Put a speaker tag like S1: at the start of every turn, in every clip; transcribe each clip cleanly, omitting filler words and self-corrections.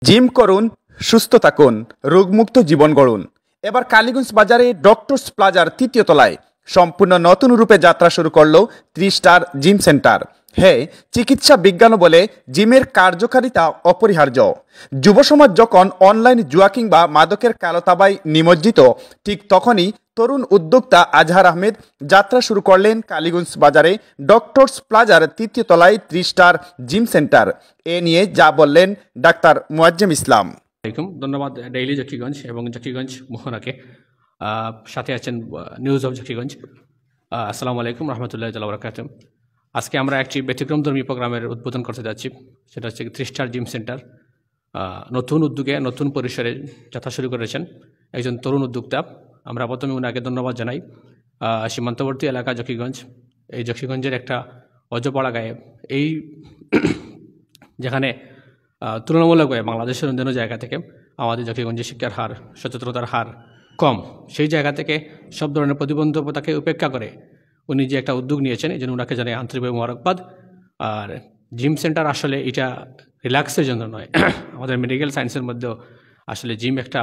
S1: Gym করুন, সুস্থ থাকুন, রোগমুক্ত জীবন গড়ুন। এবার কালীগঞ্জ বাজারে ডক্টরস প্লাজার তৃতীয় তলায় সম্পূর্ণ নতুন রূপে যাত্রা শুরু করলো 3 স্টার জিম সেন্টার। হ্যাঁ, চিকিৎসা বিজ্ঞান বলে জিমের কার্যকারিতা অপরিহার্য। যুব সমাজ যখন অনলাইন জুয়া কিংবা মাদকের কালোতাবায় নিমজ্জিত, ঠিক তখনই তরুণ উদ্যোক্তা আজহার আহমেদ যাত্রা শুরু করলেন কালীগঞ্জ বাজারে ডক্টরস প্লাজার তৃতীয় তলায় 3 স্টার জিম সেন্টার। এ নিয়ে যা বললেন ডাক্তার মুয়াজ্জেম ইসলাম।
S2: ধন্যবাদ ডেইলি জকিগঞ্জ এবং জকিগঞ্জ মোহনাকে। সাথে আছেন নিউজ অফ জকিগঞ্জ। আসসালামু আলাইকুম রহমতুল্লাহ বরকাতুহ। আজকে আমরা একটি ব্যতিক্রমধর্মী প্রোগ্রামের উদ্বোধন করতে যাচ্ছি। সেটা হচ্ছে 3 স্টার জিম সেন্টার। নতুন উদ্যোগে নতুন পরিসরে যাত্রা শুরু করেছেন একজন তরুণ উদ্যোক্তা। আমরা প্রথমে ওনাকে ধন্যবাদ জানাই। সীমান্তবর্তী এলাকা জকিগঞ্জ, এই জকিগঞ্জের একটা অজপাড়া গায়ে, এই যেখানে তুলনামূলকভাবে বাংলাদেশের অন্যান্য জায়গা থেকে আমাদের জকিগঞ্জের শিক্ষার হার, সচেতনতার হার কম, সেই জায়গা থেকে সব ধরনের প্রতিবন্ধকতাকে উপেক্ষা করে উনি যে একটা উদ্যোগ নিয়েছেন, এই জন্য ওনাকে জানাই আন্তরিকভাবে মোবারকবাদ। আর জিম সেন্টার আসলে এটা রিল্যাক্সের জন্য নয়। আমাদের মেডিকেল সায়েন্সের মধ্যেও আসলে জিম একটা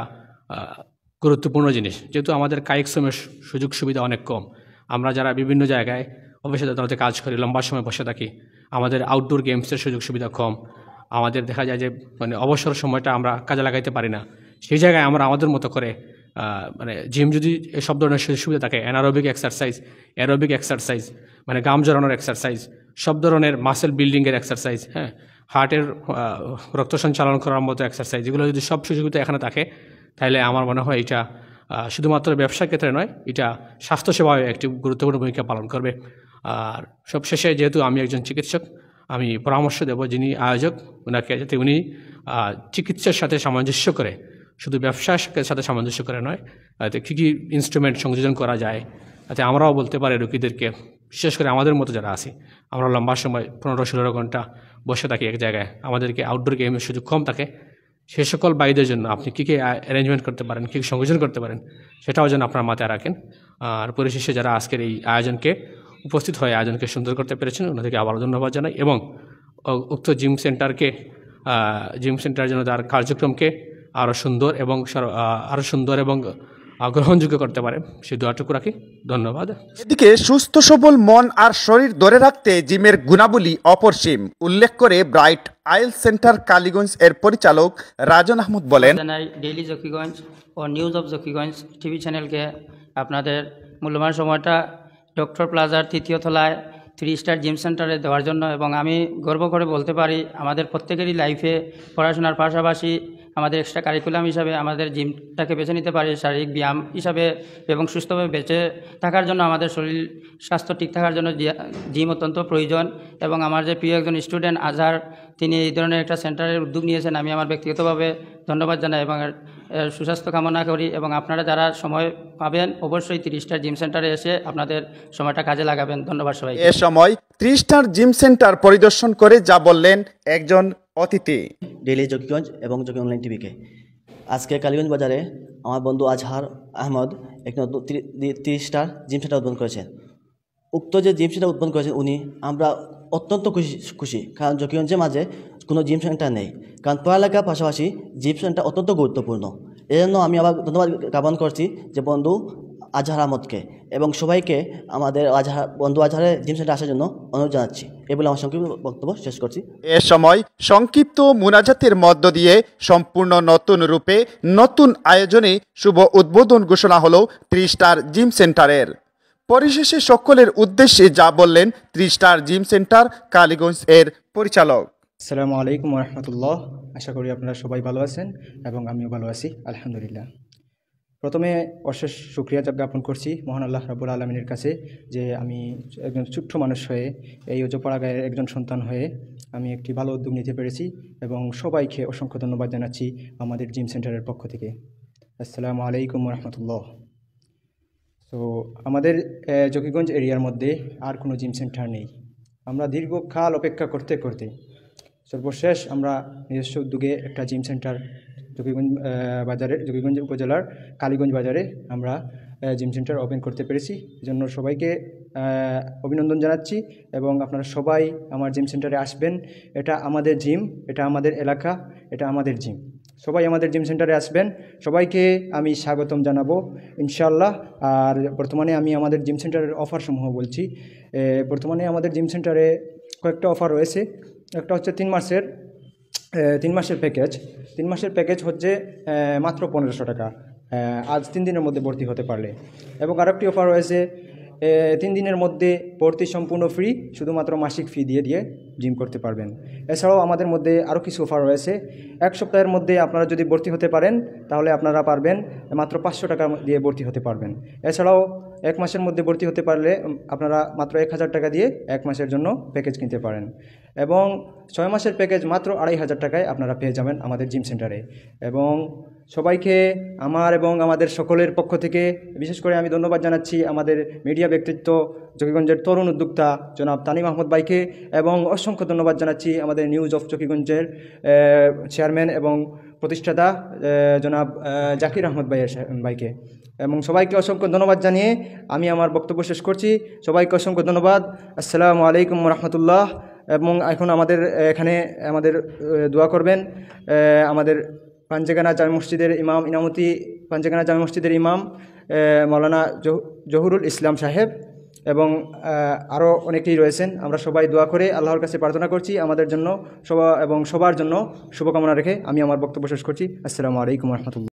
S2: গুরুত্বপূর্ণ জিনিস। যেহেতু আমাদের কায়িক শ্রমের সুযোগ সুবিধা অনেক কম, আমরা যারা বিভিন্ন জায়গায় অফিসে আদালতে কাজ করি, লম্বা সময় বসে থাকি, আমাদের আউটডোর গেমসের সুযোগ সুবিধা কম, আমাদের দেখা যায় যে অবসর সময়টা আমরা কাজে লাগাইতে পারি না। সেই জায়গায় আমরা আমাদের মতো করে জিম যদি সব ধরনের সুযোগ সুবিধা থাকে, অ্যানারোবিক এক্সারসাইজ গাম জড়ানোর এক্সারসাইজ, সব ধরনের মাসেল বিল্ডিংয়ের এক্সারসাইজ, হ্যাঁ, হার্টের রক্ত সঞ্চালন করার মতো এক্সারসাইজ, এগুলো যদি সব সুযোগিতা এখানে থাকে, তাহলে আমার মনে হয় এটা শুধুমাত্র ব্যবসার ক্ষেত্রে নয়, এটা স্বাস্থ্যসেবায় একটি গুরুত্বপূর্ণ ভূমিকা পালন করবে। আর সবশেষে যেহেতু আমি একজন চিকিৎসক, আমি পরামর্শ দেব যিনি আয়োজক, ওনাকে যাতে উনি চিকিৎসার সাথে সামঞ্জস্য করে, শুধু ব্যবসার সাথে সামঞ্জস্য করে নয়, যাতে কী কী ইনস্ট্রুমেন্ট সংযোজন করা যায়, যাতে আমরাও বলতে পারি রোগীদেরকে, বিশেষ করে আমাদের মতো যারা আছি, আমরা লম্বা সময় 15-16 ঘন্টা বসে থাকি এক জায়গায়, আমাদেরকে আউটডোর গেমের সুযোগ কম থাকে, সে সকল বাইদের জন্য আপনি কী কী অ্যারেঞ্জমেন্ট করতে পারেন, কী কী সংযোজন করতে পারেন, সেটাও যেন আপনার মাথায় রাখেন। আর পরিশেষে যারা আজকের এই আয়োজনকে উপস্থিত হয়ে আয়োজনকে সুন্দর করতে পেরেছেন, ওনাদেরকে আবারও ধন্যবাদ জানাই এবং উক্ত জিম সেন্টার যেন তার কার্যক্রমকে আরও সুন্দর এবং গ্রহণযোগ্য করতে পারে, সেই দোয়াটুকু রাখি। ধন্যবাদ।
S1: এদিকে সুস্থ সবল মন আর শরীর ধরে রাখতে জিমের গুণাবলী অপরিসীম উল্লেখ করে ব্রাইট আইল সেন্টার কালীগঞ্জ এর পরিচালক রাজন আহমদ বলেন,
S3: ডেইলি জকিগঞ্জ ও নিউজ অফ জকিগঞ্জ টিভি চ্যানেলকে আপনাদের মূল্যবান সময়টা ডক্টর প্লাজার তৃতীয় তলায় 3 স্টার জিম সেন্টারে দেওয়ার জন্য। এবং আমি গর্ব করে বলতে পারি, আমাদের প্রত্যেকেরই লাইফে পড়াশোনার পাশাপাশি আমাদের এক্সট্রা কারিকুলাম হিসাবে আমাদের জিমটাকে বেছে নিতে পারি শারীরিক ব্যায়াম হিসাবে, এবং সুস্থভাবে বেঁচে থাকার জন্য, আমাদের শরীর স্বাস্থ্য ঠিক থাকার জন্য জিম অত্যন্ত প্রয়োজন। এবং আমার যে প্রিয় একজন স্টুডেন্ট আজহার, তিনি এই ধরনের একটা সেন্টারের উদ্যোগ নিয়েছেন, আমি আমার ব্যক্তিগতভাবে ধন্যবাদ জানাই এবং সুস্বাস্থ্য কামনা করি। এবং আপনারা যারা সময় পাবেন, অবশ্যই 3 স্টার জিম সেন্টারে এসে আপনাদের সময়টা কাজে লাগাবেন। ধন্যবাদ সবাই।
S1: এ সময় 3 স্টার জিম সেন্টার পরিদর্শন করে যা বললেন একজন অতিথি।
S4: ডেইলি জকিগঞ্জ এবং জকি অনলাইন টিভিকে, আজকে কালীগঞ্জ বাজারে আমার বন্ধু আজহার আহমদ এক নতুন 3 স্টার জিম সেন্টার উদ্বোধন করেছেন। উক্ত যে জিম সেন্টার উদ্বোধন করেছেন উনি, আমরা অত্যন্ত খুশি, কারণ জকিগঞ্জের মাঝে কোনো জিম সেন্টার নেই, কারণ পড়ালেখার পাশাপাশি জিম সেন্টার অত্যন্ত গুরুত্বপূর্ণ। এই জন্য আমি আবার ধন্যবাদ জ্ঞাপন করছি যে বন্ধু আজহার আহমদকে এবং সবাইকে আমাদের বন্ধু আজহারের জিম সেন্টার আসার জন্য অনুরোধ জানাচ্ছি। এই বলে আমার সংক্ষিপ্ত বক্তব্য শেষ করছি।
S1: এ সময় সংক্ষিপ্ত মুনাজাতের মধ্য দিয়ে সম্পূর্ণ নতুন রূপে নতুন আয়োজনে শুভ উদ্বোধন ঘোষণা হলো 3 স্টার জিম সেন্টারের। পরিশেষে সকলের উদ্দেশ্যে যা বললেন 3 স্টার জিম সেন্টার কালীগঞ্জ এর পরিচালক।
S5: আসসালামু আলাইকুম রহমতুল্লাহ। আশা করি আপনারা সবাই ভালো আছেন এবং আমিও ভালো আছি, আলহামদুলিল্লাহ। প্রথমে অশেষ শুকরিয়া জ্ঞাপন করছি মহান আল্লাহ রাব্বুল আলামিনের কাছে, যে আমি একজন ছোট্ট মানুষ হয়ে, এই অজপাড়া গায়ের একজন সন্তান হয়ে আমি একটি ভালো উদ্যোগ নিতে পেরেছি, এবং সবাইকে অসংখ্য ধন্যবাদ জানাচ্ছি আমাদের জিম সেন্টারের পক্ষ থেকে। আসসালামু আলাইকুম রহমতুল্লাহ। তো আমাদের জকিগঞ্জ এরিয়ার মধ্যে আর কোনো জিম সেন্টার নেই। আমরা দীর্ঘকাল অপেক্ষা করতে সর্বশেষ আমরা নিজস্ব উদ্যোগে একটা জিম সেন্টার জকিগঞ্জ উপজেলার কালীগঞ্জ বাজারে আমরা জিম সেন্টার ওপেন করতে পেরেছি। এজন্য সবাইকে অভিনন্দন জানাচ্ছি এবং আপনারা সবাই আমার জিম সেন্টারে আসবেন। এটা আমাদের জিম, এটা আমাদের এলাকা, এটা আমাদের জিম। সবাই আমাদের জিম সেন্টারে আসবেন, সবাইকে আমি স্বাগতম জানাবো ইনশাআল্লাহ। আর বর্তমানে আমি আমাদের জিম সেন্টারের অফারসমূহ বলছি। বর্তমানে আমাদের জিম সেন্টারে কয়েকটা অফার রয়েছে। একটা হচ্ছে 3 মাসের প্যাকেজ। 3 মাসের প্যাকেজ হচ্ছে মাত্র 1500 টাকা আজ 3 দিনের মধ্যে ভর্তি হতে পারলে। এবং আরেকটি অফার রয়েছে 3 দিনের মধ্যে ভর্তি সম্পূর্ণ ফ্রি, শুধুমাত্র মাসিক ফি দিয়ে জিম করতে পারবেন। এছাড়াও আমাদের মধ্যে আরও কিছু অফার রয়েছে। 1 সপ্তাহের মধ্যে আপনারা যদি ভর্তি হতে পারেন তাহলে আপনারা পারবেন মাত্র 500 টাকা দিয়ে ভর্তি হতে পারবেন। এছাড়াও 1 মাসের মধ্যে ভর্তি হতে পারলে আপনারা মাত্র 1000 টাকা দিয়ে 1 মাসের জন্য প্যাকেজ কিনতে পারেন। এবং 6 মাসের প্যাকেজ মাত্র 2500 টাকায় আপনারা পেয়ে যাবেন আমাদের জিম সেন্টারে। এবং সবাইকে আমার এবং আমাদের সকলের পক্ষ থেকে বিশেষ করে আমি ধন্যবাদ জানাচ্ছি আমাদের মিডিয়া ব্যক্তিত্ব জকিগঞ্জের তরুণ উদ্যোক্তা জনাব তানিম আহমদ ভাইকে, এবং অসংখ্য ধন্যবাদ জানাচ্ছি আমাদের নিউজ অফ জকিগঞ্জের চেয়ারম্যান এবং প্রতিষ্ঠাতা জনাব জাকির আহমদ ভাইকে। এবং সবাইকে অসংখ্য ধন্যবাদ জানিয়ে আমি আমার বক্তব্য শেষ করছি। সবাইকে অসংখ্য ধন্যবাদ। আসসালামু আলাইকুম রহমতুল্লাহ। এবং এখন আমাদের এখানে আমাদের দোয়া করবেন আমাদের পাঞ্জেগানা জামে মসজিদের ইমাম পাঞ্জেগানা জামে মসজিদের ইমাম মৌলানা জহুরুল ইসলাম সাহেব, এবং আরও অনেকেই রয়েছেন। আমরা সবাই দোয়া করে আল্লাহর কাছে প্রার্থনা করছি আমাদের জন্য এবং সবার জন্য শুভকামনা রেখে আমি আমার বক্তব্য শেষ করছি। আসসালামু আলাইকুম রহমতুল্লাহ।